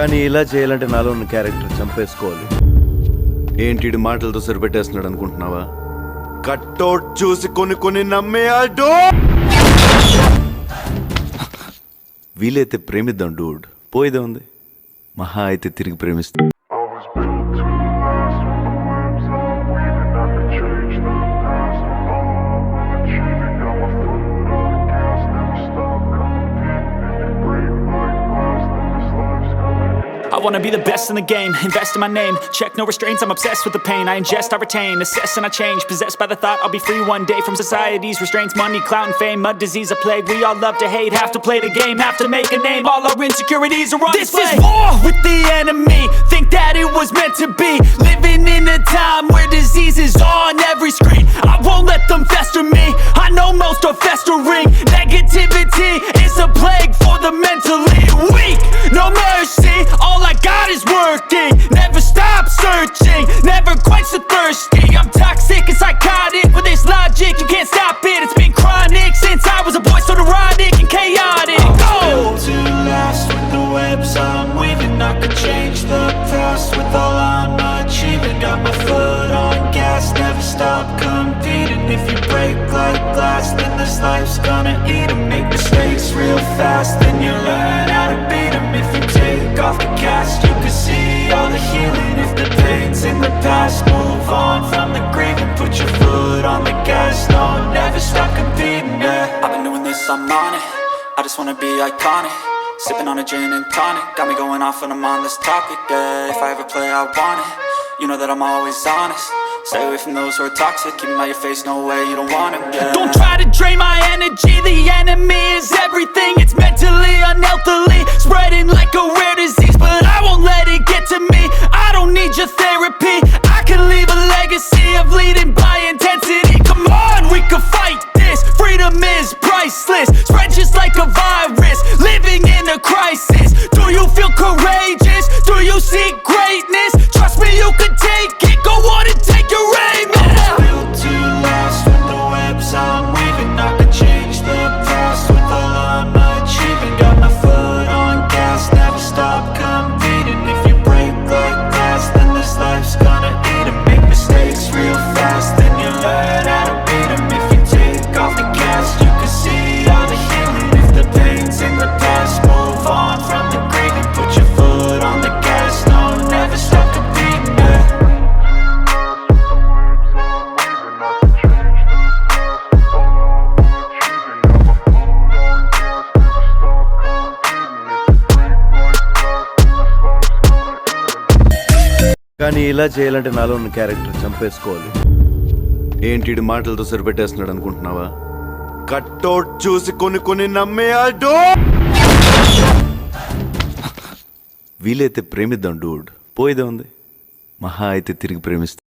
కానీ ఇలా చేయాలంటే నాలో ఉన్న క్యారెక్టర్ చంపేసుకోవాలి. ఏంటి మాటలతో సరిపెట్టేస్తున్నాడు అనుకుంటున్నావా? కట్అవుట్ చూసి కొన్ని నమ్మే వీలైతే ప్రేమిద్దాం డూడ్. పోయేదే ఉంది, మహా అయితే తిరిగి ప్రేమిస్తాం. I wanna be the best in the game, invest in my name. Check no restraints, I'm obsessed with the pain. I ingest, I retain, assess and I change. Possessed by the thought I'll be free one day from society's restraints. Money, clout and fame, mud, disease, a plague. We all love to hate, have to play the game, have to make a name. All our insecurities are on display. This is war with the enemy, think that it was meant to be. Living in a time where disease is on every screen. I won't let them fester me, I know most are festering. Negativity is a plague for the mentally weak. No mercy, all I got is working. Never stop searching, never quench the thirsty. I'm toxic and psychotic with this logic, you can't stop it. It's been chronic since I was a boy, so neurotic and chaotic. Go! Built to last with the webs I'm weaving. I could change the past with all I'm achieving. Got my foot on gas, never stop competing. If you break like glass, then this life's gonna eat 'em. Make mistakes real fast, then you learn how to beat 'em. If you take off the cast, you can see all the healing. If the pain's in the past, move on from the grave and put your foot on the gas. No, never stop competing, yeah. I've been doing this, I'm on it. I just wanna be iconic. Sipping on a gin and tonic, got me going off when I'm on this topic, yeah. If I ever play, I want it. You know that I'm always honest. Stay away from those who are toxic. Keep 'em out your face, no way, you don't want it, yeah. Don't try to drain my energy, the enemy is everything. It's mentally, unhealthily, spreading like a rare disease. But I won't let it get to me, I don't need your therapy. I can leave a legacy of leading by intensity. Come on, we can fight this, freedom is priceless. Spread just like a virus, living in a crisis. Do you feel courageous? Do you seek greatness? Trust me, you can take it, go on and take your aim, yeah. I was built to last with the webs I'm weaving. I could change the past with all I'm achieving. Got my foot on gas, never stop competing. If you break like glass, then this life's gonna eat 'em. Make mistakes real fast, then you learn how to beat 'em. If you take off the cast, you can see all the healing. If the pain's in the past, move on from the grave and put your foot on the gas. No, never stop competing, yeah. కానీ ఇలా చేయాలంటే నాలో ఉన్న character చంపేసుకోవాలి. ఏంటి మాటలతో సరిపెట్టేస్తున్నాడు అనుకుంటున్నావా? Cutout చూసి కొన్ని నమ్మే వీలైతే ప్రేమిద్దాం డూడ్. పోయేదే ఉంది, మహా అయితే తిరిగి ప్రేమిస్తాం.